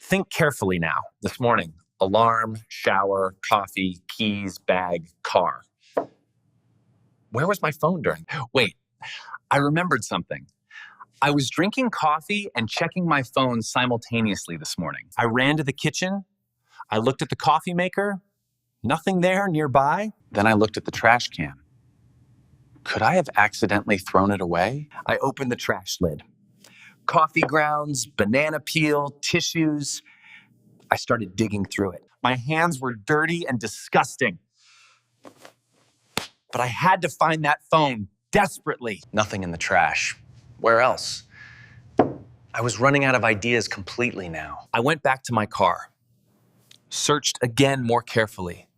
Think carefully now. This morning, alarm, shower, coffee, keys, bag, car. Where was my phone during? Wait, I remembered something. I was drinking coffee and checking my phone simultaneously this morning. I ran to the kitchen. I looked at the coffee maker. Nothing there nearby. Then I looked at the trash can. Could I have accidentally thrown it away? I opened the trash lid. Coffee grounds, banana peel, tissues. I started digging through it. My hands were dirty and disgusting. But I had to find that phone desperately. Nothing in the trash. Where else? I was running out of ideas completely now. I went back to my car. Searched again more carefully.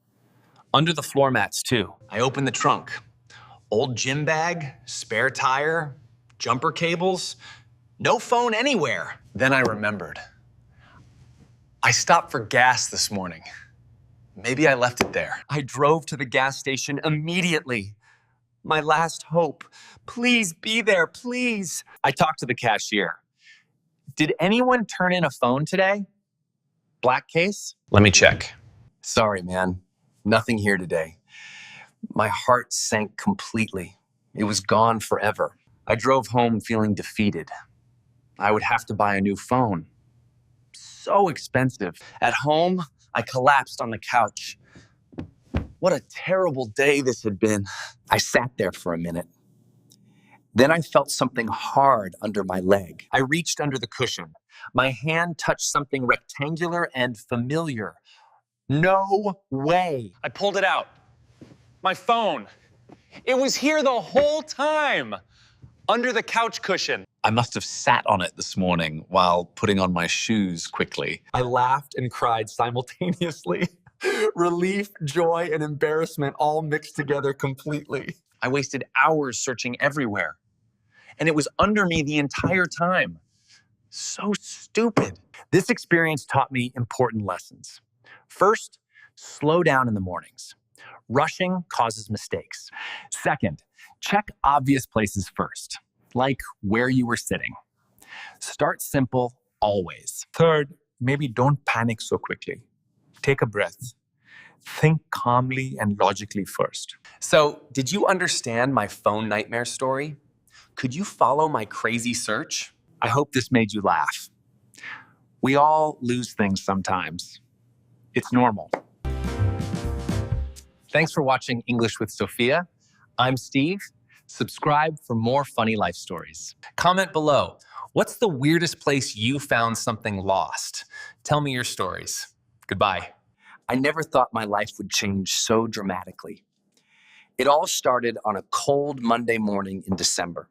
Under the floor mats, too. I opened the trunk. Old gym bag, spare tire, jumper cables. No phone anywhere. Then I remembered. I stopped for gas this morning. Maybe I left it there. I drove to the gas station immediately. My last hope. Please be there, please. I talked to the cashier. Did anyone turn in a phone today? Black case? Let me check. Sorry, man. Nothing here today. My heart sank completely. It was gone forever. I drove home feeling defeated. I would have to buy a new phone. So expensive. At home, I collapsed on the couch. What a terrible day this had been. I sat there for a minute. Then I felt something hard under my leg. I reached under the cushion. My hand touched something rectangular and familiar. No way. I pulled it out. My phone. It was here the whole time. Under the couch cushion. I must have sat on it this morning while putting on my shoes quickly. I laughed and cried simultaneously. Relief, joy, and embarrassment all mixed together completely. I wasted hours searching everywhere. And it was under me the entire time. So stupid. This experience taught me important lessons. First, slow down in the mornings. Rushing causes mistakes. Second, check obvious places first, like where you were sitting. Start simple, always. Third, maybe don't panic so quickly. Take a breath. Think calmly and logically first. So, did you understand my phone nightmare story? Could you follow my crazy search? I hope this made you laugh. We all lose things sometimes. It's normal. Thanks for watching English with Sophia. I'm Steve. Subscribe for more funny life stories. Comment below. What's the weirdest place you found something lost? Tell me your stories. Goodbye. I never thought my life would change so dramatically. It all started on a cold Monday morning in December.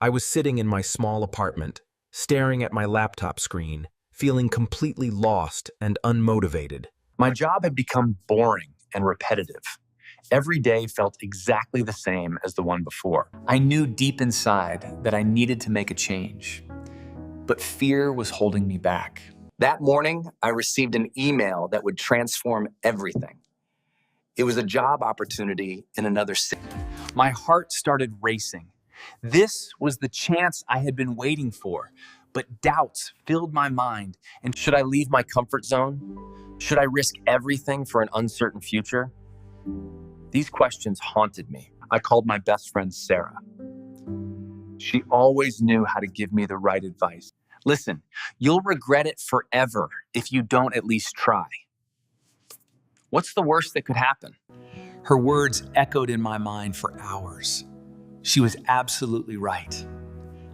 I was sitting in my small apartment, staring at my laptop screen, feeling completely lost and unmotivated. My job had become boring and repetitive. Every day felt exactly the same as the one before. I knew deep inside that I needed to make a change, but fear was holding me back. That morning, I received an email that would transform everything. It was a job opportunity in another city. My heart started racing. This was the chance I had been waiting for, but doubts filled my mind. And should I leave my comfort zone? Should I risk everything for an uncertain future? These questions haunted me. I called my best friend, Sarah. She always knew how to give me the right advice. Listen, you'll regret it forever if you don't at least try. What's the worst that could happen? Her words echoed in my mind for hours. She was absolutely right.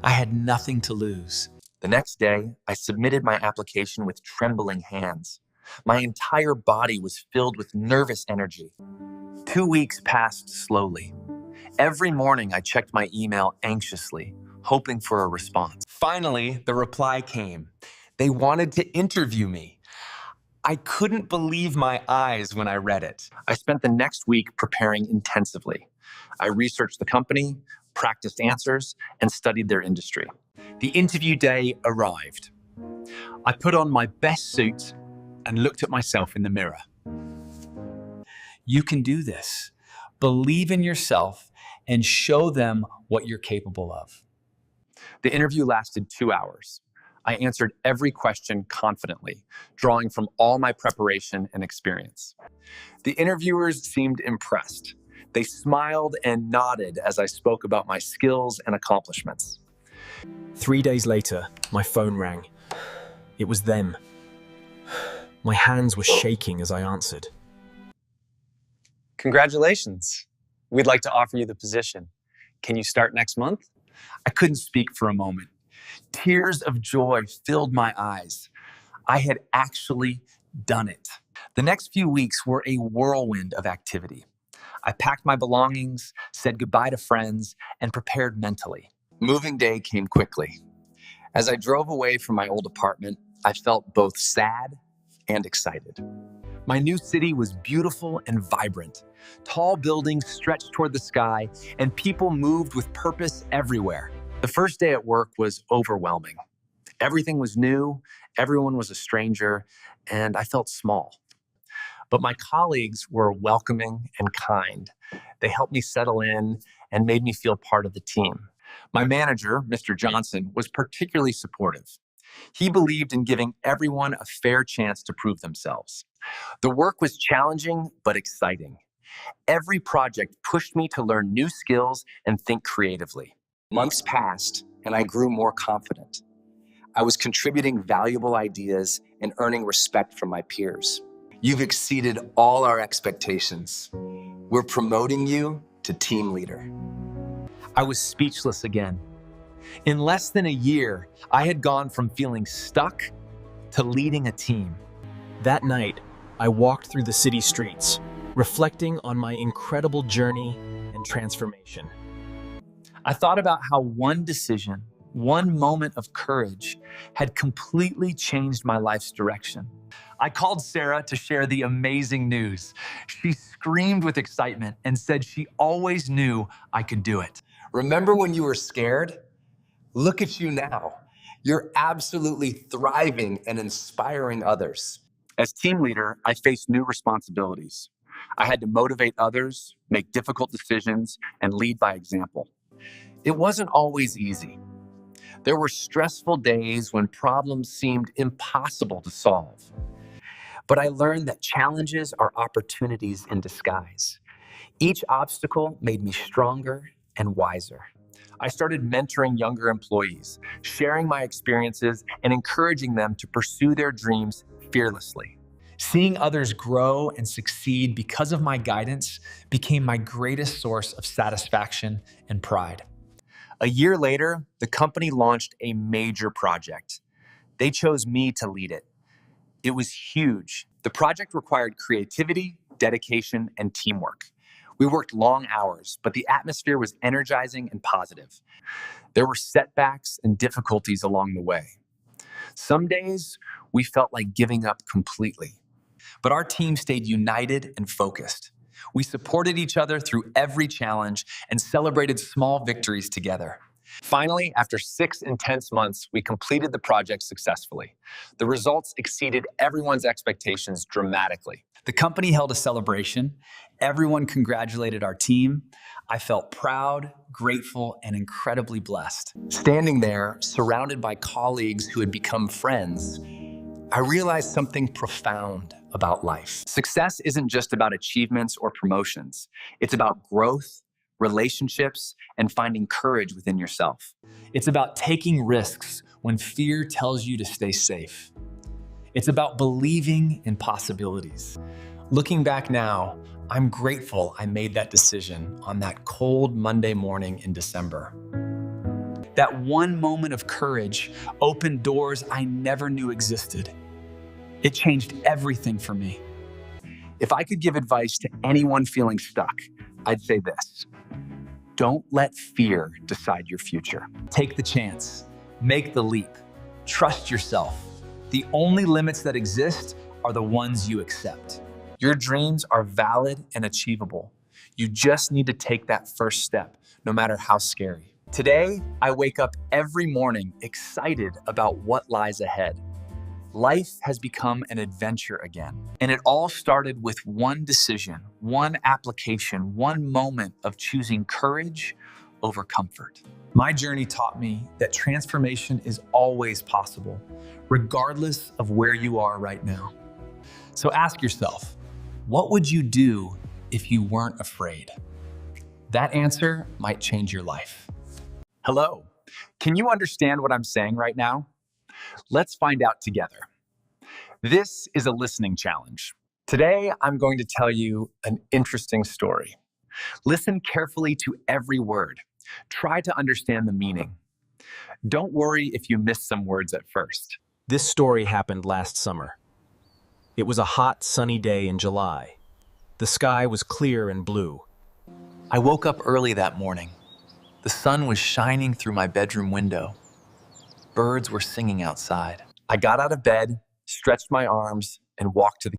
I had nothing to lose. The next day, I submitted my application with trembling hands. My entire body was filled with nervous energy. 2 weeks passed slowly. Every morning, I checked my email anxiously, hoping for a response. Finally, the reply came. They wanted to interview me. I couldn't believe my eyes when I read it. I spent the next week preparing intensively. I researched the company, practiced answers, and studied their industry. The interview day arrived. I put on my best suit and looked at myself in the mirror. You can do this. Believe in yourself and show them what you're capable of. The interview lasted 2 hours. I answered every question confidently, drawing from all my preparation and experience. The interviewers seemed impressed. They smiled and nodded as I spoke about my skills and accomplishments. 3 days later, my phone rang. It was them. My hands were shaking as I answered. Congratulations. We'd like to offer you the position. Can you start next month? I couldn't speak for a moment. Tears of joy filled my eyes. I had actually done it. The next few weeks were a whirlwind of activity. I packed my belongings, said goodbye to friends, and prepared mentally. Moving day came quickly. As I drove away from my old apartment, I felt both sad and excited. My new city was beautiful and vibrant. Tall buildings stretched toward the sky, and people moved with purpose everywhere. The first day at work was overwhelming. Everything was new, everyone was a stranger, and I felt small. But my colleagues were welcoming and kind. They helped me settle in and made me feel part of the team. My manager, Mr. Johnson, was particularly supportive. He believed in giving everyone a fair chance to prove themselves. The work was challenging but exciting. Every project pushed me to learn new skills and think creatively. Months passed, and I grew more confident. I was contributing valuable ideas and earning respect from my peers. You've exceeded all our expectations. We're promoting you to team leader. I was speechless again. In less than a year, I had gone from feeling stuck to leading a team. That night, I walked through the city streets, reflecting on my incredible journey and transformation. I thought about how one decision, one moment of courage, had completely changed my life's direction. I called Sarah to share the amazing news. She screamed with excitement and said she always knew I could do it. Remember when you were scared? Look at you now. You're absolutely thriving and inspiring others. As team leader, I faced new responsibilities. I had to motivate others, make difficult decisions, and lead by example. It wasn't always easy. There were stressful days when problems seemed impossible to solve. But I learned that challenges are opportunities in disguise. Each obstacle made me stronger and wiser. I started mentoring younger employees, sharing my experiences and encouraging them to pursue their dreams fearlessly. Seeing others grow and succeed because of my guidance became my greatest source of satisfaction and pride. A year later, the company launched a major project. They chose me to lead it. It was huge. The project required creativity, dedication, and teamwork. We worked long hours, but the atmosphere was energizing and positive. There were setbacks and difficulties along the way. Some days, we felt like giving up completely. But our team stayed united and focused. We supported each other through every challenge and celebrated small victories together. Finally, after 6 intense months, we completed the project successfully. The results exceeded everyone's expectations dramatically. The company held a celebration. Everyone congratulated our team. I felt proud, grateful, and incredibly blessed. Standing there, surrounded by colleagues who had become friends, I realized something profound about life. Success isn't just about achievements or promotions. It's about growth, relationships, and finding courage within yourself. It's about taking risks when fear tells you to stay safe. It's about believing in possibilities. Looking back now, I'm grateful I made that decision on that cold Monday morning in December. That one moment of courage opened doors I never knew existed. It changed everything for me. If I could give advice to anyone feeling stuck, I'd say this: don't let fear decide your future. Take the chance, make the leap, trust yourself. The only limits that exist are the ones you accept. Your dreams are valid and achievable. You just need to take that first step, no matter how scary. Today, I wake up every morning excited about what lies ahead. Life has become an adventure again, and it all started with one decision, one application, one moment of choosing courage over comfort. My journey taught me that transformation is always possible, regardless of where you are right now. So ask yourself, what would you do if you weren't afraid? That answer might change your life. Hello. Can you understand what I'm saying right now? Let's find out together. This is a listening challenge. Today, I'm going to tell you an interesting story. Listen carefully to every word. Try to understand the meaning. Don't worry if you miss some words at first. This story happened last summer. It was a hot, sunny day in July. The sky was clear and blue. I woke up early that morning. The sun was shining through my bedroom window. Birds were singing outside. I got out of bed, stretched my arms, and walked to the